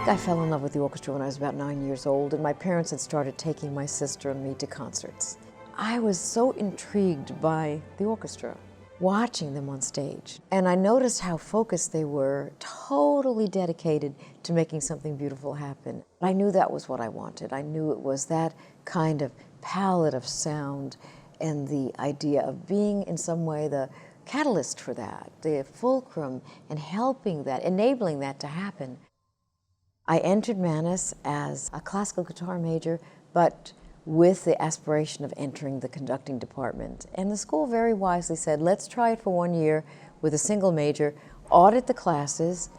I fell in love with the orchestra when I was about 9 years old, and my parents had started taking my sister and me to concerts. I was so intrigued by the orchestra, watching them on stage. And I noticed how focused they were, totally dedicated to making something beautiful happen. I knew that was what I wanted. I knew it was that kind of palette of sound and the idea of being in some way the catalyst for that, the fulcrum, and helping that, enabling that to happen. I entered Mannes as a classical guitar major, but with the aspiration of entering the conducting department. And the school very wisely said, let's try it for 1 year with a single major, audit the classes,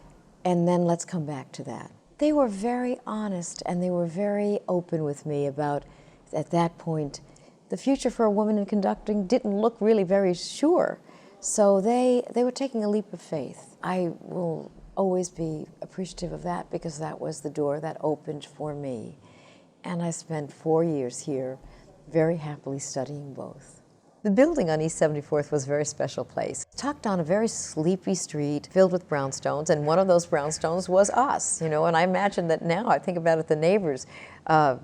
and then let's come back to that. They were very honest and they were very open with me about, at that point, the future for a woman in conducting didn't look really very sure. So they were taking a leap of faith. I will always be appreciative of that because that was the door that opened for me. And I spent 4 years here very happily studying both. The building on East 74th was a very special place. Tucked on a very sleepy street filled with brownstones, and one of those brownstones was us, you know, and I imagine that now, I think about it, the neighbors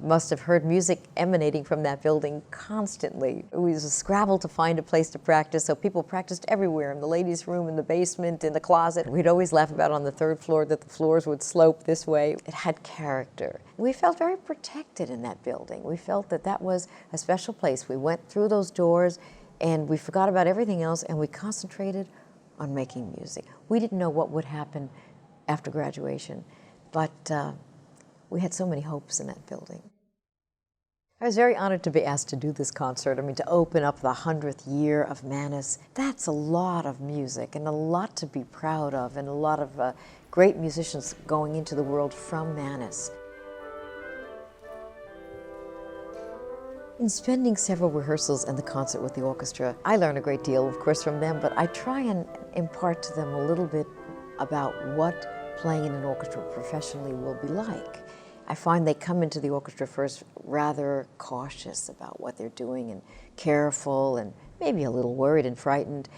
must have heard music emanating from that building constantly. It was a scrabble to find a place to practice, so people practiced everywhere, in the ladies' room, in the basement, in the closet. We'd always laugh about on the third floor that the floors would slope this way. It had character. We felt very protected in that building. We felt that that was a special place. We went through those doors and we forgot about everything else and we concentrated on making music. We didn't know what would happen after graduation, but we had so many hopes in that building. I was very honored to be asked to do this concert. I mean, to open up the 100th year of Mannes, that's a lot of music and a lot to be proud of, and a lot of great musicians going into the world from Mannes. In spending several rehearsals and the concert with the orchestra, I learned a great deal, of course, from them, but I try and impart to them a little bit about what playing in an orchestra professionally will be like. I find they come into the orchestra first rather cautious about what they're doing and careful and maybe a little worried and frightened.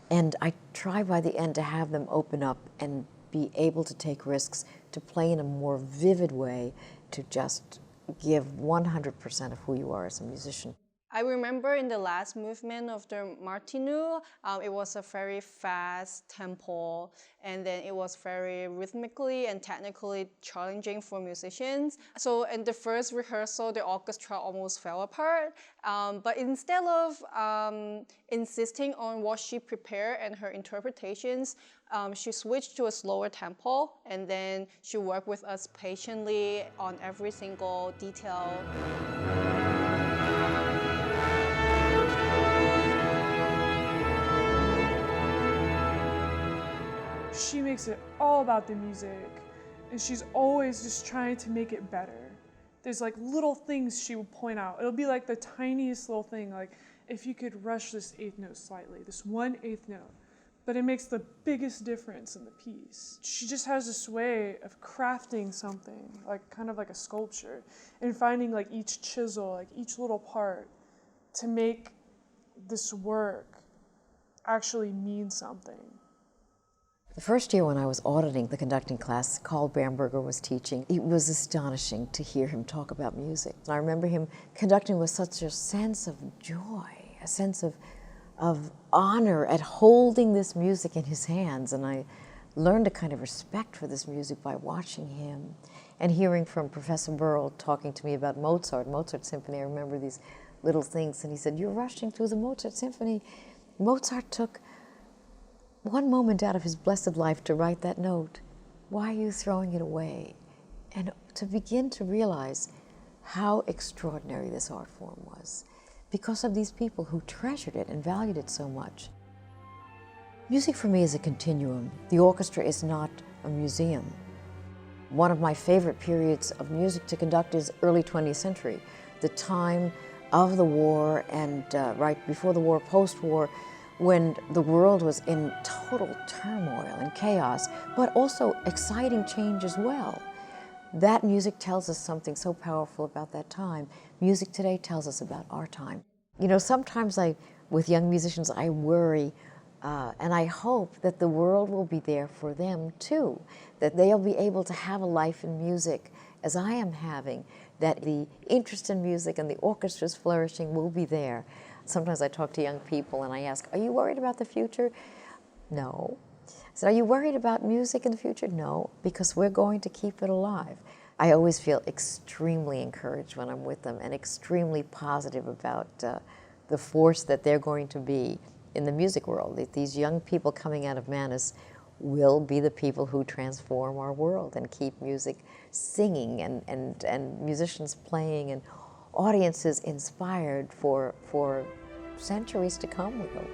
And I try by the end to have them open up and be able to take risks, to play in a more vivid way, to just give 100% of who you are as a musician. I remember in the last movement of the Martinu, it was a very fast tempo, and then it was very rhythmically and technically challenging for musicians. So in the first rehearsal, the orchestra almost fell apart. But instead of insisting on what she prepared and her interpretations, she switched to a slower tempo, and then she worked with us patiently on every single detail. She makes it all about the music, and she's always just trying to make it better. There's like little things she will point out. It'll be like the tiniest little thing, like if you could rush this eighth note slightly, this 1/8 note, but it makes the biggest difference in the piece. She just has this way of crafting something, like kind of like a sculpture, and finding like each chisel, like each little part, to make this work actually mean something. The first year when I was auditing the conducting class, Carl Bamberger was teaching. It was astonishing to hear him talk about music. And I remember him conducting with such a sense of joy, a sense of honor at holding this music in his hands. And I learned a kind of respect for this music by watching him and hearing from Professor Burrell talking to me about Mozart Symphony. I remember these little things, and he said, "You're rushing through the Mozart Symphony. Mozart took one moment out of his blessed life to write that note. Why are you throwing it away?" And to begin to realize how extraordinary this art form was because of these people who treasured it and valued it so much. Music for me is a continuum. The orchestra is not a museum. One of my favorite periods of music to conduct is early 20th century, the time of the war and right before the war, post-war, when the world was in total turmoil and chaos, but also exciting change as well. That music tells us something so powerful about that time. Music today tells us about our time. You know, sometimes with young musicians, I worry And I hope that the world will be there for them too, that they'll be able to have a life in music as I am having, that the interest in music and the orchestra's flourishing will be there. Sometimes I talk to young people and I ask, are you worried about the future? No. I said, are you worried about music in the future? No, because we're going to keep it alive. I always feel extremely encouraged when I'm with them and extremely positive about the force that they're going to be in the music world. That these young people coming out of Manus will be the people who transform our world and keep music singing and musicians playing and audiences inspired for centuries to come, we hope.